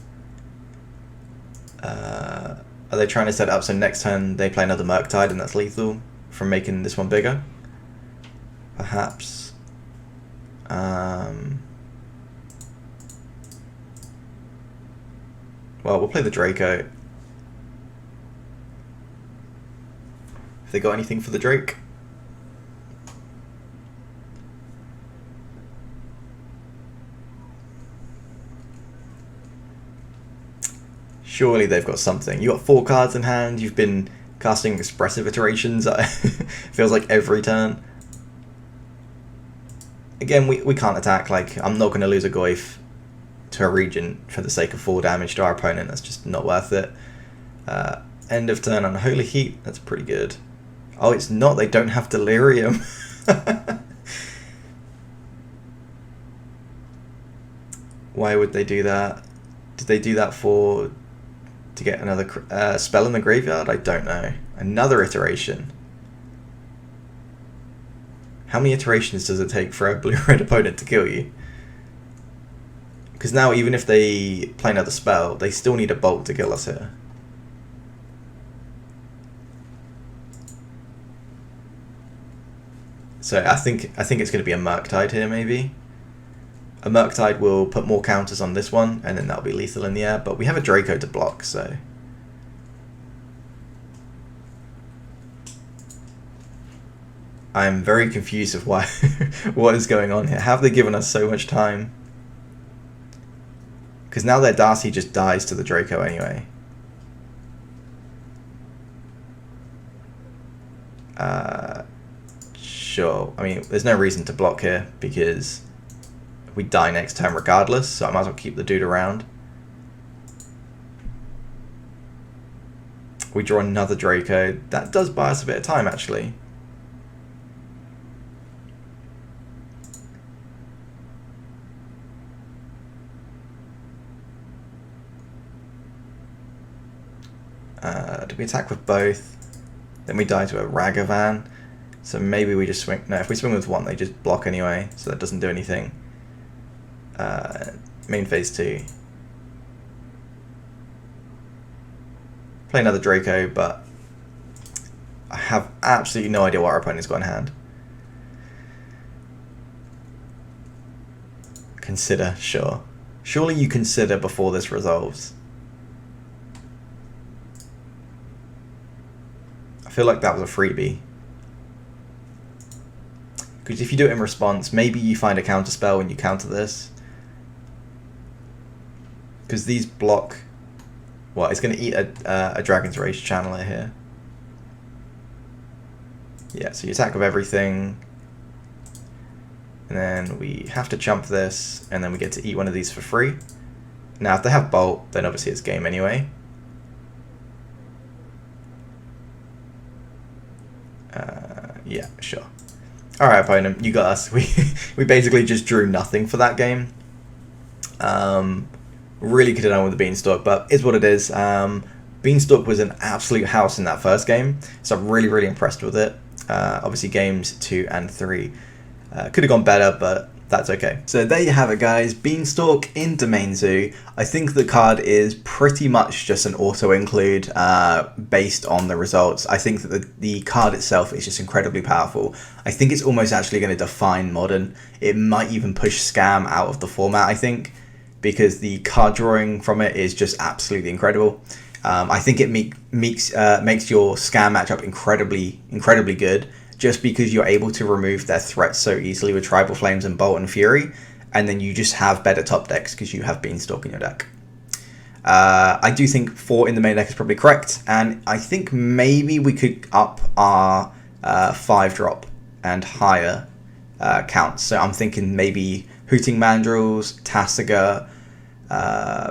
Are they trying to set it up so next turn they play another Murktide and that's lethal from making this one bigger? Perhaps. Well, we'll play the Draco. Have they got anything for the Drake? Surely they've got something. You got 4 cards in hand. You've been casting expressive iterations. Feels like every turn. Again, we can't attack. Like, I'm not going to lose a Goyf to a region for the sake of 4 damage to our opponent. That's just not worth it. End of turn on Holy Heat. That's pretty good. Oh, it's not. They don't have Delirium. Why would they do that? Did they do that to get another spell in the graveyard? I don't know. Another iteration. How many iterations does it take for a blue-red opponent to kill you? Because now, even if they play another spell, they still need a bolt to kill us here. So I think it's going to be a Murktide here, maybe. A Murktide will put more counters on this one, and then that'll be lethal in the air. But we have a Draco to block, so... I'm very confused of why what is going on here. How have they given us so much time? Because now their Darcy just dies to the Draco anyway. Sure. I mean, there's no reason to block here because we die next turn regardless, so I might as well keep the dude around. We draw another Draco. That does buy us a bit of time, actually. Do we attack with both? Then we die to a Ragavan. So maybe we just swing... No, if we swing with one, they just block anyway, so that doesn't do anything. Main phase 2. Play another Draco, but I have absolutely no idea what our opponent's got in hand. Consider, sure. Surely you consider before this resolves. I feel like that was a freebie. Because if you do it in response, maybe you find a counter spell when you counter this. Because these block... Well, it's going to eat a Dragon's Rage Channeler here. Yeah, so you attack with everything. And then we have to chump this, and then we get to eat one of these for free. Now, if they have Bolt, then obviously it's game anyway. Yeah, sure. Alright, opponent, you got us. We basically just drew nothing for that game. Really could have done with the Beanstalk, but is what it is. Beanstalk was an absolute house in that first game, so I'm really, really impressed with it. Obviously, games 2 and 3 could have gone better, but that's okay. So there you have it, guys. Beanstalk in Domain Zoo. I think the card is pretty much just an auto-include based on the results. I think that the card itself is just incredibly powerful. I think it's almost actually going to define Modern. It might even push Scam out of the format, I think. because the card drawing from it is just absolutely incredible. I think it makes your scam matchup incredibly good, just because you're able to remove their threats so easily with Tribal Flames and Bolt and Fury, and then you just have better top decks because you have Beanstalk in your deck. I do think 4 in the main deck is probably correct, and I think maybe we could up our 5-drop and higher counts. So I'm thinking maybe Hooting Mandrills, Tasiga,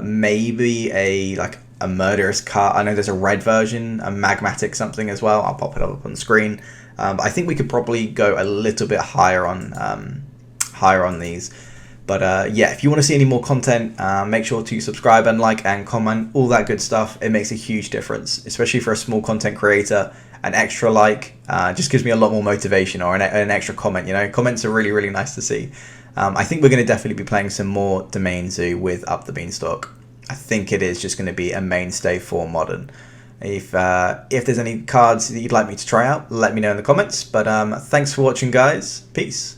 maybe a Murderous card. I know there's a red version, a Magmatic something as well. I'll pop it up on the screen. I think we could probably go a little bit higher on these. But yeah, if you want to see any more content, make sure to subscribe and like and comment, all that good stuff. It makes a huge difference, especially for a small content creator. An extra like just gives me a lot more motivation, or an extra comment. You know, comments are really nice to see. I think we're going to definitely be playing some more Domain Zoo with Up the Beanstalk. I think it is just going to be a mainstay for Modern. If there's any cards that you'd like me to try out, let me know in the comments. But thanks for watching, guys. Peace.